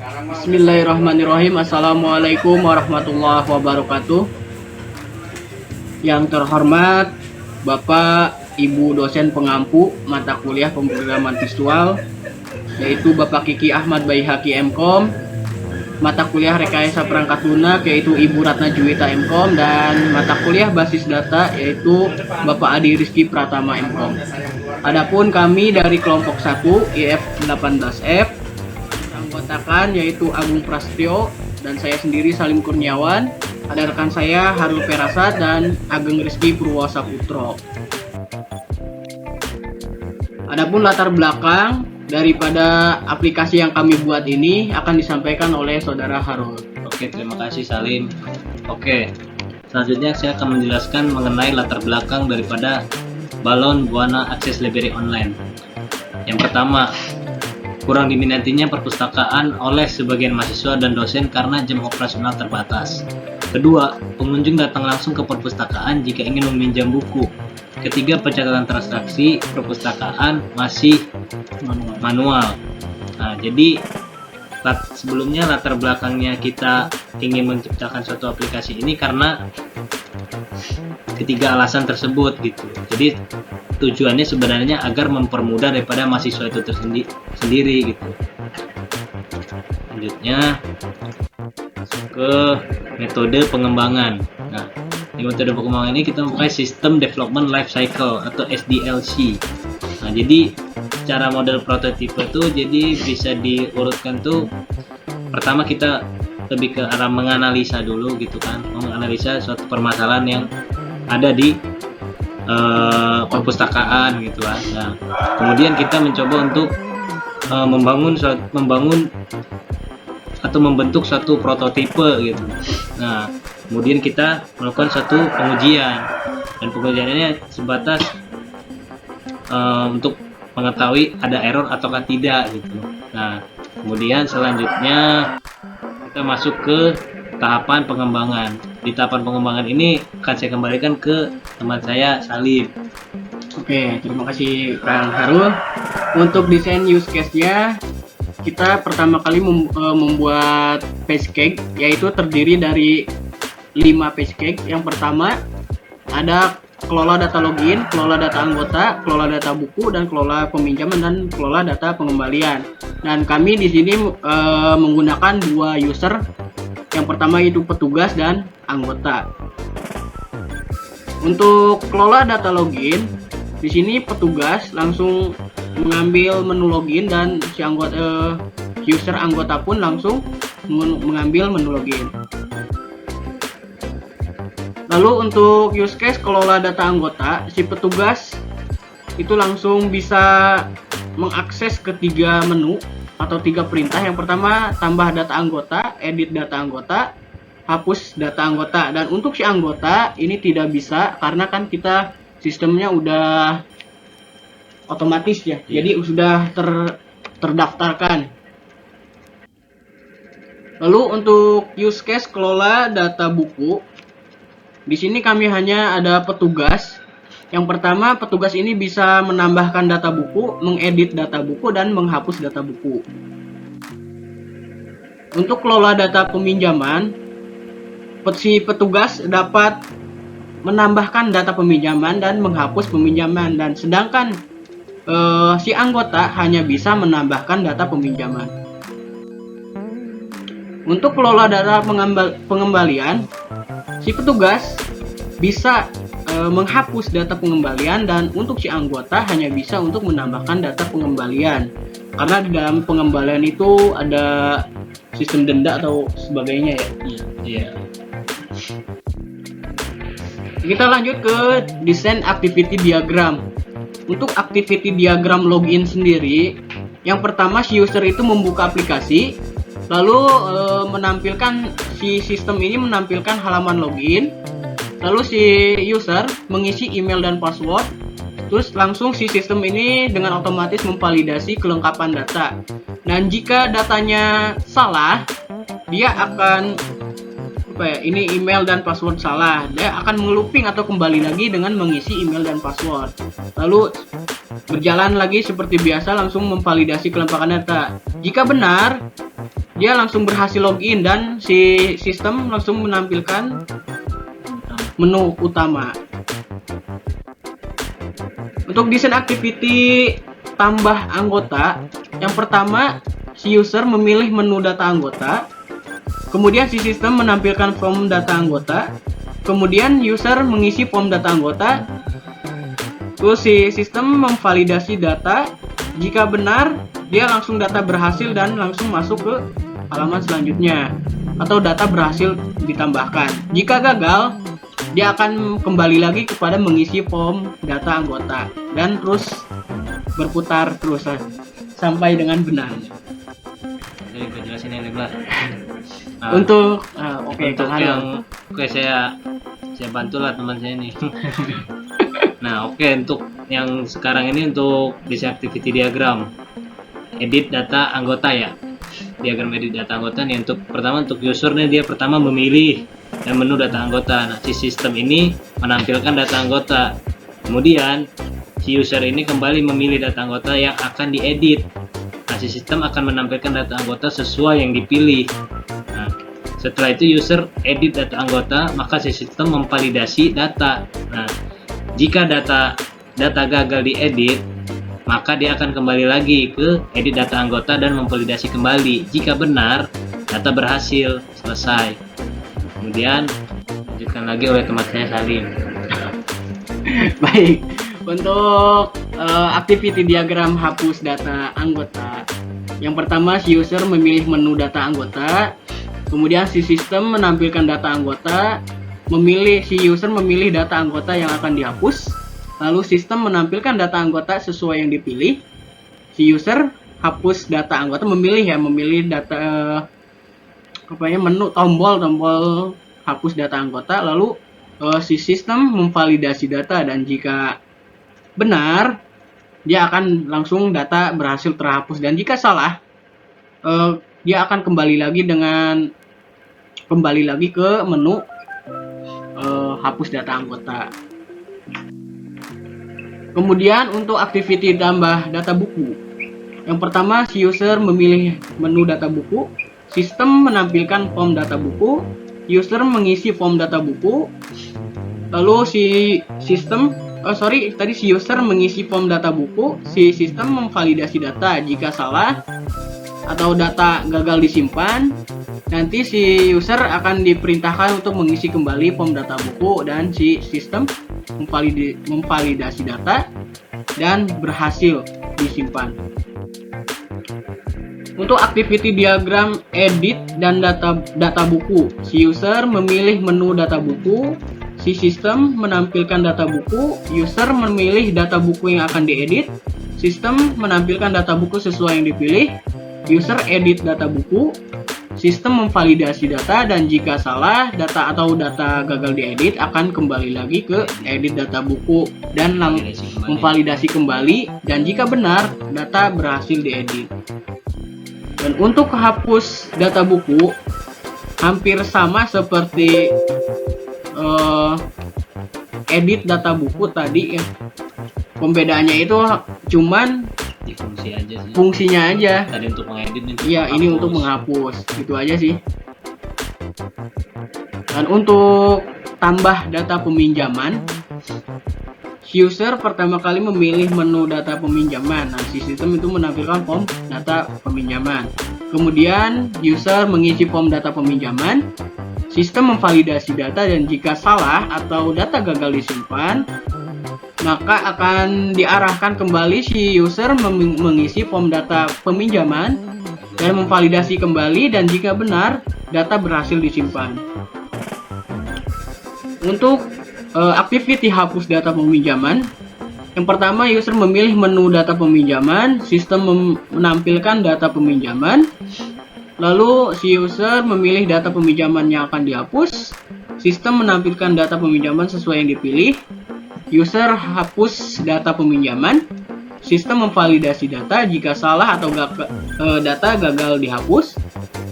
Bismillahirrahmanirrahim. Assalamualaikum warahmatullahi wabarakatuh. Yang terhormat Bapak Ibu dosen pengampu mata kuliah pemrograman visual, yaitu Bapak Kiki Ahmad Baihaqi MKom, mata kuliah rekayasa perangkat lunak yaitu Ibu Ratna Juwita MKom, dan mata kuliah basis data yaitu Bapak Adi Rizky Pratama MKom. Adapun kami dari kelompok 1 IF 18F anggotakan yaitu Agung Prasetyo dan saya sendiri Salim Kurniawan. Ada rekan saya Harul Perasat dan Ageng Rizky Purwosaputro. Adapun latar belakang daripada aplikasi yang kami buat ini akan disampaikan oleh saudara Harul. Oke, terima kasih Salim. Oke, selanjutnya saya akan menjelaskan mengenai latar belakang daripada Balon Buana Akses Library Online. Yang pertama, kurang diminatinya perpustakaan oleh sebagian mahasiswa dan dosen karena jam operasional terbatas. Kedua, pengunjung datang langsung ke perpustakaan jika ingin meminjam buku. Ketiga, pencatatan transaksi perpustakaan masih manual. Nah, jadi sebelumnya latar belakangnya kita ingin menciptakan suatu aplikasi ini karena ketiga alasan tersebut gitu. Jadi tujuannya sebenarnya agar mempermudah daripada mahasiswa itu sendiri gitu. Selanjutnya ke metode pengembangan. Nah, di metode pengembangan ini kita memakai System Development Life Cycle atau SDLC. Nah, jadi cara model prototipe tuh jadi bisa diurutkan tuh, pertama kita lebih ke arah menganalisa dulu gitu kan, menganalisa suatu permasalahan yang ada di perpustakaan gitu kan. Nah, kemudian kita mencoba untuk membangun atau membentuk suatu prototipe gitu. Nah, kemudian kita melakukan suatu pengujian, dan pengujiannya sebatas untuk mengetahui ada error ataukah tidak gitu. Nah, kemudian selanjutnya kita masuk ke tahapan pengembangan. Di tahapan pengembangan ini akan saya kembalikan ke teman saya Salim. Oke, terima kasih Kang Harul. Untuk desain use case-nya, kita pertama kali membuat page cake, yaitu terdiri dari 5 page cake. Yang pertama ada kelola data login, kelola data anggota, kelola data buku, dan kelola peminjaman dan kelola data pengembalian. Dan kami di sini menggunakan 2 user. Yang pertama itu petugas dan anggota. Untuk kelola data login, di sini petugas langsung mengambil menu login dan si user anggota pun langsung mengambil menu login. Lalu untuk use case kelola data anggota, si petugas itu langsung bisa mengakses ketiga menu atau 3 perintah. Yang pertama, tambah data anggota, edit data anggota, hapus data anggota. Dan untuk si anggota ini tidak bisa karena kan kita sistemnya udah otomatis ya. Jadi sudah terdaftarkan. Lalu untuk use case kelola data buku, di sini kami hanya ada petugas. Yang pertama, petugas ini bisa menambahkan data buku, mengedit data buku, dan menghapus data buku. Untuk kelola data peminjaman, si petugas dapat menambahkan data peminjaman dan menghapus peminjaman, dan sedangkan si anggota hanya bisa menambahkan data peminjaman. Untuk kelola data pengembalian, si petugas bisa menghapus data pengembalian, dan untuk si anggota hanya bisa untuk menambahkan data pengembalian. Karena di dalam pengembalian itu ada sistem denda atau sebagainya ya. Iya. Kita lanjut ke desain activity diagram. Untuk activity diagram login sendiri, yang pertama si user itu membuka aplikasi, lalu menampilkan si sistem ini menampilkan halaman login. Lalu si user mengisi email dan password, terus langsung si sistem ini dengan otomatis memvalidasi kelengkapan data. Dan jika datanya salah, dia akan ini email dan password salah, dia akan ngelooping atau kembali lagi dengan mengisi email dan password. Lalu berjalan lagi seperti biasa, langsung memvalidasi kelengkapan data. Jika benar, dia langsung berhasil login dan si sistem langsung menampilkan menu utama. Untuk desain activity tambah anggota, yang pertama si user memilih menu data anggota, kemudian si sistem menampilkan form data anggota, kemudian user mengisi form data anggota, terus si sistem memvalidasi data. Jika benar, dia langsung data berhasil dan langsung masuk ke halaman selanjutnya, atau data berhasil ditambahkan. Jika gagal, dia akan kembali lagi kepada mengisi form data anggota dan terus berputar terus sampai dengan benar. Jadi gue jelasin ini lah. Untuk untuk yang saya bantulah teman saya ini. Nah, untuk yang sekarang ini untuk desain activity diagram, edit data anggota ya. Diagram edit data anggota nih, untuk pertama untuk user nih, dia pertama memilih dan menu data anggota. Nah, si sistem ini menampilkan data anggota. Kemudian si user ini kembali memilih data anggota yang akan diedit. Nah, si sistem akan menampilkan data anggota sesuai yang dipilih. Nah, setelah itu user edit data anggota, maka si sistem memvalidasi data. Nah, jika data gagal diedit, maka dia akan kembali lagi ke edit data anggota dan memvalidasi kembali. Jika benar, data berhasil, selesai. Kemudian lanjutkan lagi oleh teman saya Salim. Baik, untuk activity diagram hapus data anggota, yang pertama si user memilih menu data anggota, kemudian si sistem menampilkan data anggota, si user memilih data anggota yang akan dihapus, lalu sistem menampilkan data anggota sesuai yang dipilih. Si user hapus data anggota, memilih data menu tombol hapus data anggota, lalu si sistem memvalidasi data dan jika benar dia akan langsung data berhasil terhapus, dan jika salah dia akan kembali lagi ke menu hapus data anggota. Kemudian untuk activity tambah data buku, yang pertama si user memilih menu data buku, sistem menampilkan form data buku, user mengisi form data buku, lalu si user mengisi form data buku, si sistem memvalidasi data. Jika salah atau data gagal disimpan, nanti si user akan diperintahkan untuk mengisi kembali form data buku dan si sistem memvalidasi data dan berhasil disimpan. Untuk activity diagram edit dan data buku, si user memilih menu data buku, si sistem menampilkan data buku, user memilih data buku yang akan diedit, sistem menampilkan data buku sesuai yang dipilih, user edit data buku, sistem memvalidasi data, dan jika salah data gagal diedit akan kembali lagi ke edit data buku dan memvalidasi kembali, dan jika benar data berhasil diedit. Dan untuk hapus data buku hampir sama seperti edit data buku tadi ya. Pembedaannya itu cuman di fungsi aja sih. Fungsinya aja. Tadi untuk mengedit nih. Iya, ini untuk menghapus. Gitu aja sih. Dan untuk tambah data peminjaman, user pertama kali memilih menu data peminjaman. Nah, si sistem itu menampilkan form data peminjaman. Kemudian user mengisi form data peminjaman, sistem memvalidasi data, dan jika salah atau data gagal disimpan, maka akan diarahkan kembali si user mengisi form data peminjaman dan memvalidasi kembali, dan jika benar data berhasil disimpan. Untuk activity hapus data peminjaman, yang pertama user memilih menu data peminjaman, sistem menampilkan data peminjaman, lalu si user memilih data peminjaman yang akan dihapus, sistem menampilkan data peminjaman sesuai yang dipilih, user hapus data peminjaman, sistem memvalidasi data. Jika salah atau data gagal dihapus,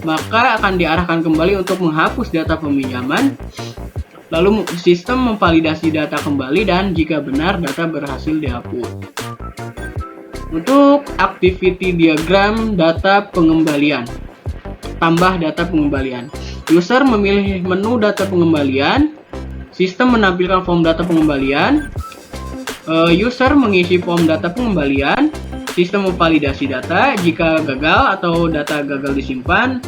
maka akan diarahkan kembali untuk menghapus data peminjaman, lalu sistem memvalidasi data kembali, dan jika benar data berhasil dihapus. Untuk activity diagram data pengembalian, tambah data pengembalian. User memilih menu data pengembalian, sistem menampilkan form data pengembalian, user mengisi form data pengembalian, sistem memvalidasi data. Jika gagal atau data gagal disimpan,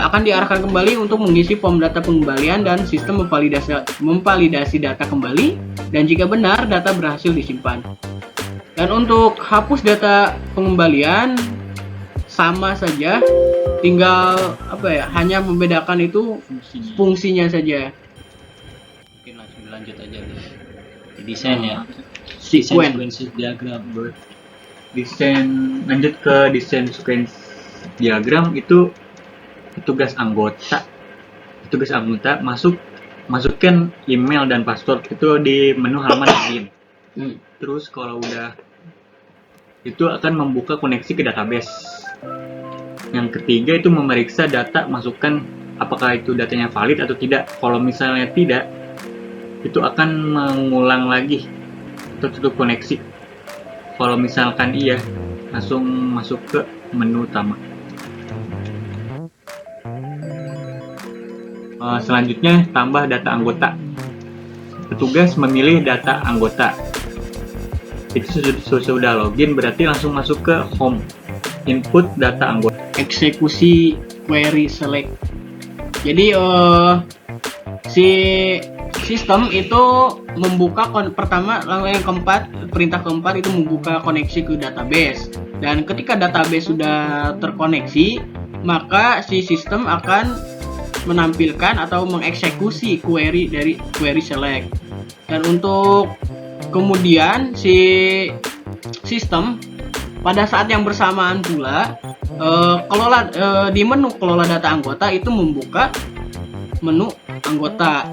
akan diarahkan kembali untuk mengisi form data pengembalian dan sistem memvalidasi data kembali, dan jika benar data berhasil disimpan. Dan untuk hapus data pengembalian sama saja, tinggal hanya membedakan itu fungsinya saja. Mungkin langsung lanjut aja deh. Desain ya. Sequence diagram, bro. Lanjut ke desain sequence diagram. Itu tugas anggota masukkan email dan password itu di menu halaman login. Terus kalau udah itu akan membuka koneksi ke database. Yang ketiga itu memeriksa data, masukkan apakah itu datanya valid atau tidak. Kalau misalnya tidak, itu akan mengulang lagi atau tutup koneksi. Kalau misalkan iya, langsung masuk ke menu utama. Selanjutnya, tambah data anggota. Petugas memilih data anggota. Itu sudah login, berarti langsung masuk ke home. Input data anggota. Eksekusi query select. Jadi si sistem itu membuka yang perintah keempat itu membuka koneksi ke database. Dan ketika database sudah terkoneksi, maka si sistem akan menampilkan atau mengeksekusi query dari query select. Dan untuk kemudian si sistem pada saat yang bersamaan pula di menu kelola data anggota itu membuka menu anggota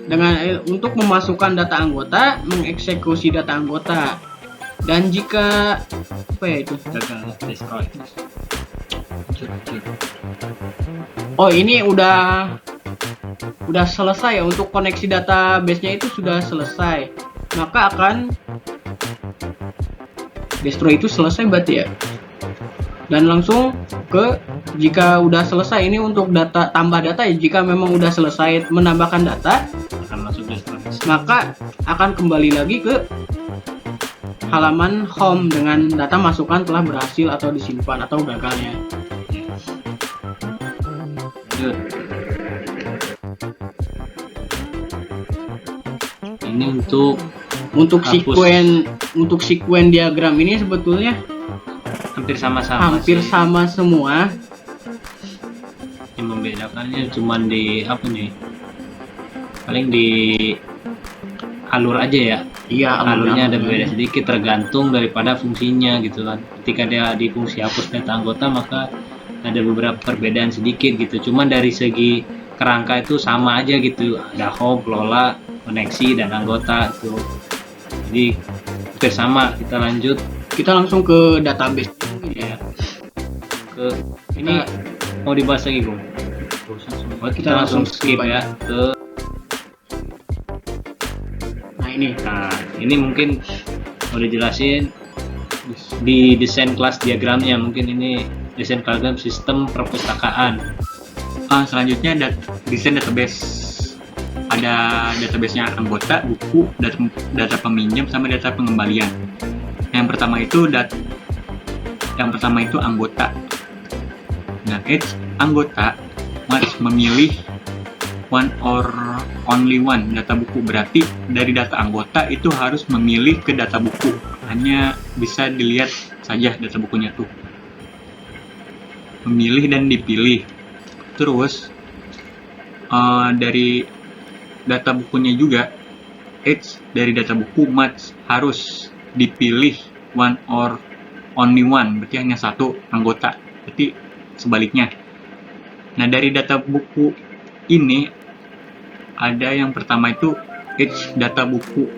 dengan untuk memasukkan data anggota, mengeksekusi data anggota. Dan jika gagal destroy. Oh, ini udah selesai ya, untuk koneksi database-nya itu sudah selesai. Maka akan destroy itu selesai berarti ya. Dan langsung jika udah selesai ini untuk data tambah data ya, jika memang udah selesai menambahkan data Akan masuk destroy. maka akan kembali lagi ke halaman home dengan data masukan telah berhasil atau disimpan atau gagalnya. Lanjut. Ini Untuk hapus. sequence diagram ini sebetulnya hampir sama semua. Yang membedakannya cuman di apa nih? Paling di alur aja ya. Iya, Alurnya ada beda sedikit tergantung daripada fungsinya gitu kan. Ketika dia di fungsi hapus data anggota, maka ada beberapa perbedaan sedikit gitu. Cuman dari segi kerangka itu sama aja gitu. Ada home, kelola, koneksi, dan anggota itu. Jadi hampir sama. Kita langsung ke database Ya. Ini mau dibahas lagi, Bung? Kita langsung skip ya ke. Nah, ini mungkin mau dijelasin di desain kelas diagramnya. Mungkin ini desain diagram sistem perpustakaan. Selanjutnya desain database. Ada database-nya anggota, buku, data peminjam, sama data pengembalian. Yang pertama itu anggota. Nah, anggota must memilih one or only one data buku. Berarti dari data anggota itu harus memilih ke data buku. Hanya bisa dilihat saja data bukunya tuh. Memilih dan dipilih. Terus dari data bukunya juga, dari data buku must harus dipilih one or only one. Berarti hanya satu anggota. Berarti sebaliknya. Nah, dari data buku ini ada yang pertama itu data buku.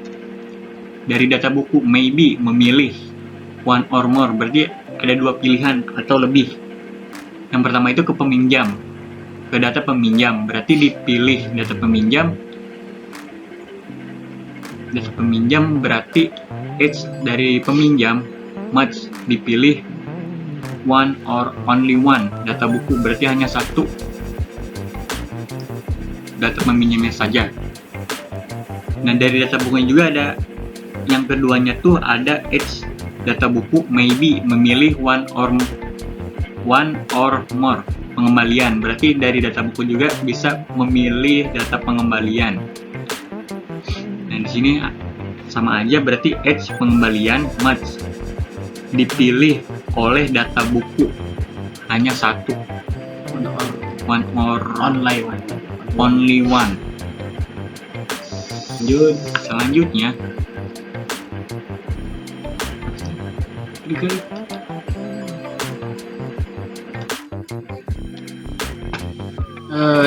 Dari data buku maybe memilih one or more, berarti ada dua pilihan atau lebih. Yang pertama itu ke peminjam, ke data peminjam, berarti dipilih data peminjam. Data peminjam berarti dari peminjam must dipilih one or only one. Data buku berarti hanya satu data peminjamnya saja. Nah, dari data bukunya juga ada yang keduanya tuh ada H, data buku maybe, memilih one or more pengembalian. Berarti dari data buku juga bisa memilih data pengembalian. Nah, di sini sama aja, berarti H pengembalian must dipilih oleh data buku hanya satu, one or only one. Selanjutnya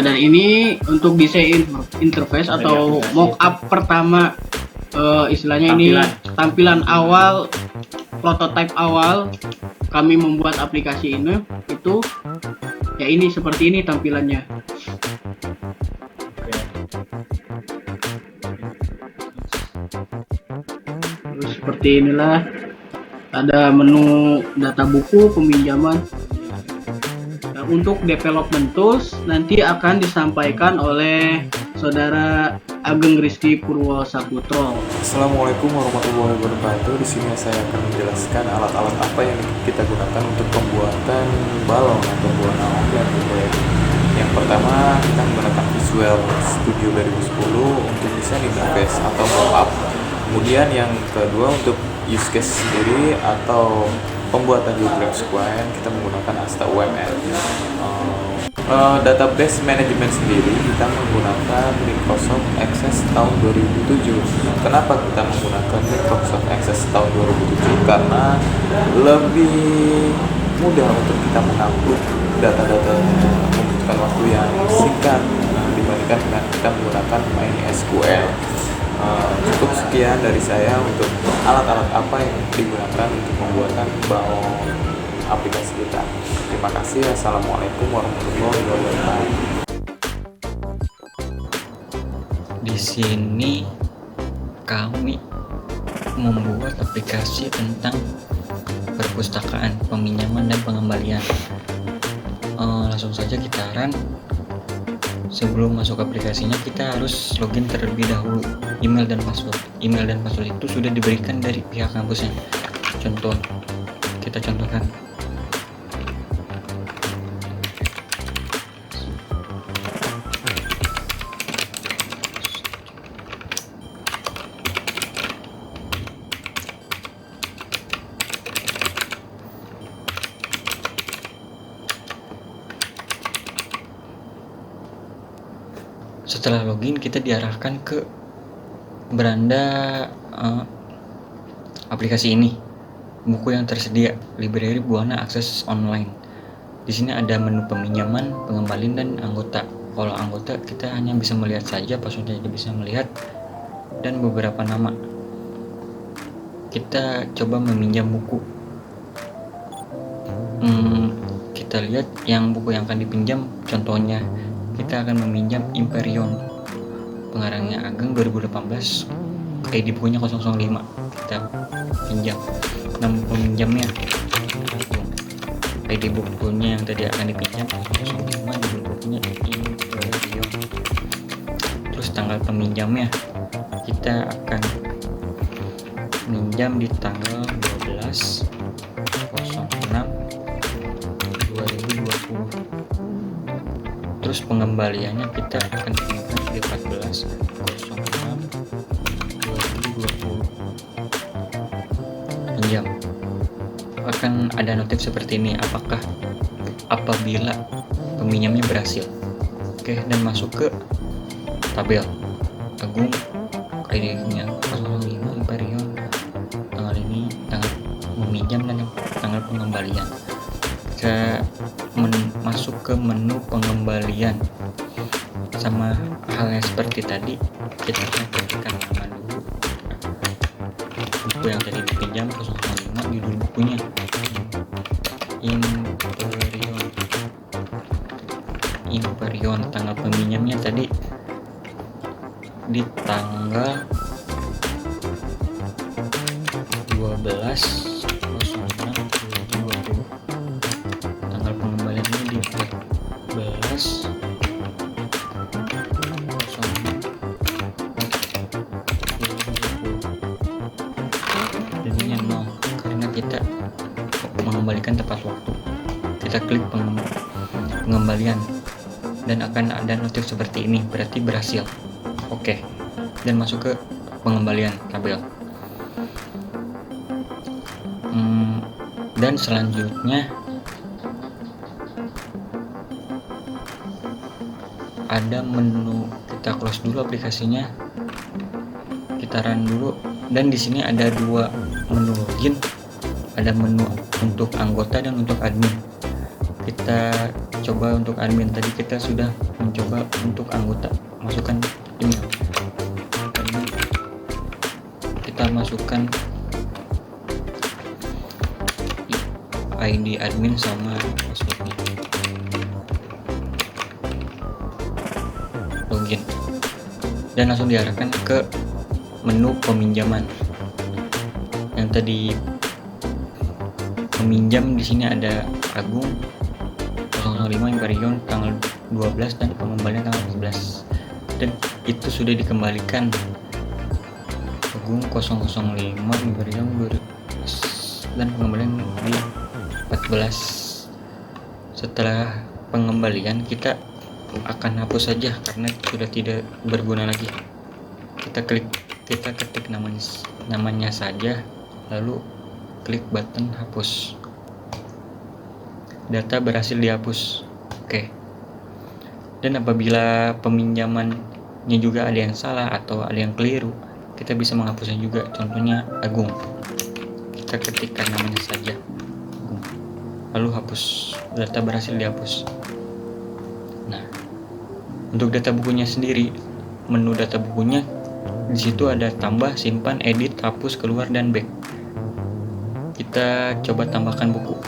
dan ini untuk desain interface atau mockup pertama, istilahnya ini tampilan awal, prototipe awal kami membuat aplikasi ini. Itu ya ini seperti ini tampilannya. Terus seperti inilah, ada menu data buku peminjaman. Nah, untuk development tools nanti akan disampaikan oleh saudara Ageng Rizky Purwosaputro. Assalamualaikum warahmatullahi wabarakatuh. Di sini saya akan menjelaskan alat-alat apa yang kita gunakan untuk pembuatan balon atau buana online. Yang pertama, kita menggunakan Visual Studio 2010 untuk desain interface atau mockup. Kemudian yang kedua, untuk use case sendiri atau pembuatan diagram square, kita menggunakan Asta UML. Database management sendiri kita menggunakan Microsoft Access tahun 2007. Kenapa kita menggunakan Microsoft Access tahun 2007? Karena lebih mudah untuk kita mengupload data-data, membutuhkan waktu yang singkat dibandingkan dengan kita menggunakan MySQL. Cukup sekian dari saya untuk alat-alat apa yang digunakan untuk pembuatan balon aplikasi kita. Terima kasih. Assalamualaikum warahmatullahi wabarakatuh. Di sini kami membuat aplikasi tentang perpustakaan, peminjaman dan pengembalian. Langsung saja kita run. Sebelum masuk aplikasinya kita harus login terlebih dahulu, email dan password. Email dan password itu sudah diberikan dari pihak kampusnya. Contoh, kita contohkan. Setelah login, kita diarahkan ke beranda aplikasi ini. Buku yang tersedia, library Buana Akses Online. Di sini ada menu peminjaman, pengembalian dan anggota. Kalau anggota kita hanya bisa melihat saja, passwordnya bisa melihat, dan beberapa nama. Kita coba meminjam buku. Kita lihat yang buku yang akan dipinjam. Contohnya, kita akan meminjam Imperion, pengarangnya Ageng 2018, ID bukunya 005. Kita pinjam. Nama peminjamnya, ID bukunya yang tadi akan dipinjam 005, judul bukunya Imperion. Terus tanggal peminjamnya, kita akan minjam di tanggal 12/06/2020. Terus pengembaliannya kita akan pinjam di 14/06/2020. Pinjam. Akan ada notif seperti ini, apabila peminjamnya berhasil. Oke, dan masuk ke tabel Agung, ID-nya 05, Imperion, tanggal ini, tanggal meminjam dan tanggal pengembalian. Kita masuk ke menu pengembalian. Sama halnya seperti tadi, kita akan ketikkan nama dulu. Buku yang tadi dipinjam 005, judul bukunya Imperion. Tanggal peminjamnya tadi di tanggal 12/06/2020. jadinya 0 karena kita mengembalikan tepat waktu. Kita klik pengembalian dan akan ada notif seperti ini, berarti berhasil. Oke, dan masuk ke pengembalian tabel. Dan selanjutnya ada menu, kita close dulu aplikasinya, kita run dulu, dan di sini ada dua menu login, ada menu untuk anggota dan untuk admin. Kita coba untuk admin, tadi kita sudah mencoba untuk anggota, masukkan email, kita masukkan ID admin sama passwordnya, login, dan langsung diarahkan ke menu peminjaman. Yang tadi peminjam di sini ada Agung 005 Imperion tanggal 12 dan pengembalian tanggal 14, dan itu sudah dikembalikan. Agung 005 Imperion 12 dan pengembalian di 14. Setelah pengembalian kita akan hapus saja karena sudah tidak berguna lagi. Kita ketik namanya saja, lalu klik button hapus. Data berhasil dihapus. Oke. Dan apabila peminjamannya juga ada yang salah atau ada yang keliru, kita bisa menghapusnya juga. Contohnya Agung, kita ketikkan namanya saja Agung, lalu hapus. Data berhasil dihapus. Nah, untuk data bukunya sendiri, menu data bukunya di situ ada tambah, simpan, edit, hapus, keluar, dan back. Kita coba tambahkan buku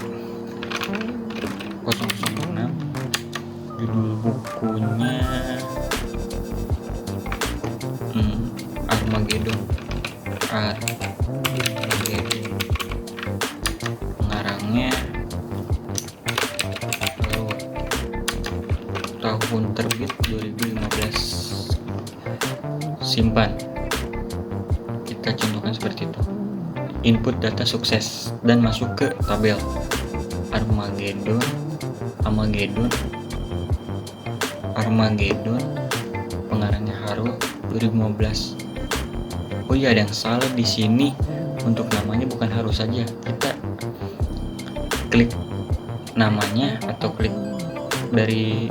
006, judul bukunya Armageddon. Pengarangnya tahun terbit 2015. Simpan. Kita contohkan seperti itu. Input data sukses dan masuk ke tabel Armageddon, pengarangnya Haru 2015. Oh iya, ada yang salah di sini. Untuk namanya bukan Haru saja. Kita klik namanya atau klik dari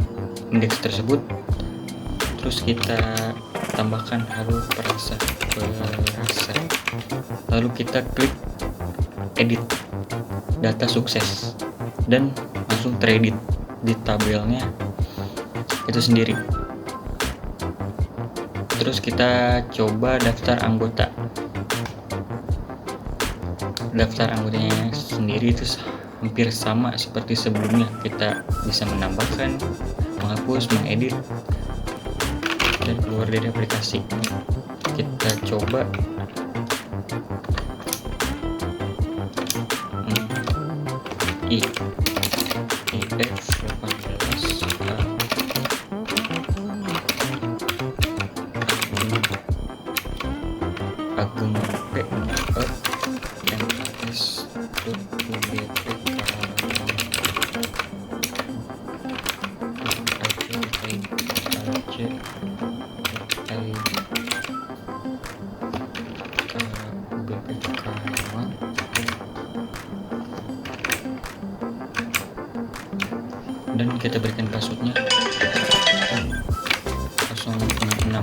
indeks tersebut, terus kita tambahkan Haru Perasa, lalu kita klik edit data sukses dan langsung teredit di tabelnya itu sendiri. Terus kita coba daftar anggota. Daftar anggotanya sendiri itu hampir sama seperti sebelumnya. Kita bisa menambahkan, menghapus, mengedit, dan keluar dari aplikasi. Kita coba IF 18 Agung P NAS dan kita berikan passwordnya 066,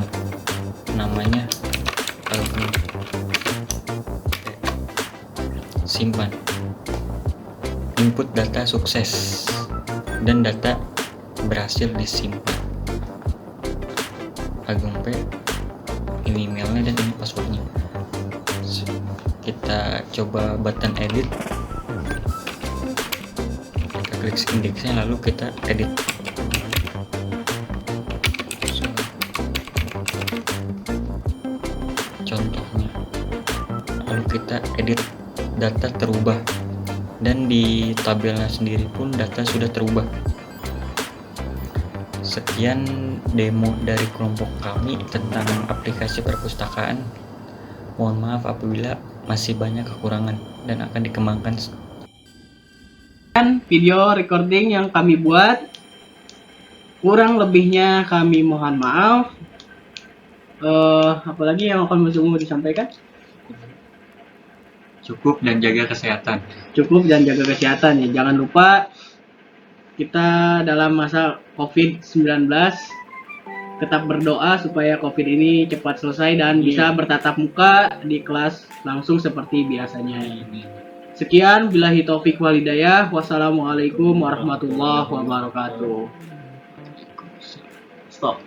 namanya Agung. Simpan. Input data sukses dan data berhasil disimpan. Agung P, ini emailnya dan ini passwordnya. Kita coba button edit, kita klik indeksnya lalu kita edit. Contohnya, lalu kita edit, data terubah, dan di tabelnya sendiri pun data sudah terubah. Sekian demo dari kelompok kami tentang aplikasi perpustakaan. Mohon maaf apabila masih banyak kekurangan dan akan dikembangkan. Video recording yang kami buat, kurang lebihnya kami mohon maaf. Apalagi yang akan mau disampaikan? Cukup dan jaga kesehatan. Cukup dan jaga kesehatan ya. Jangan lupa kita dalam masa COVID-19 tetap berdoa supaya COVID ini cepat selesai dan bisa bertatap muka di kelas langsung seperti biasanya. Sekian, billahi taufik wal hidayah. Wassalamualaikum warahmatullahi wabarakatuh. Stop.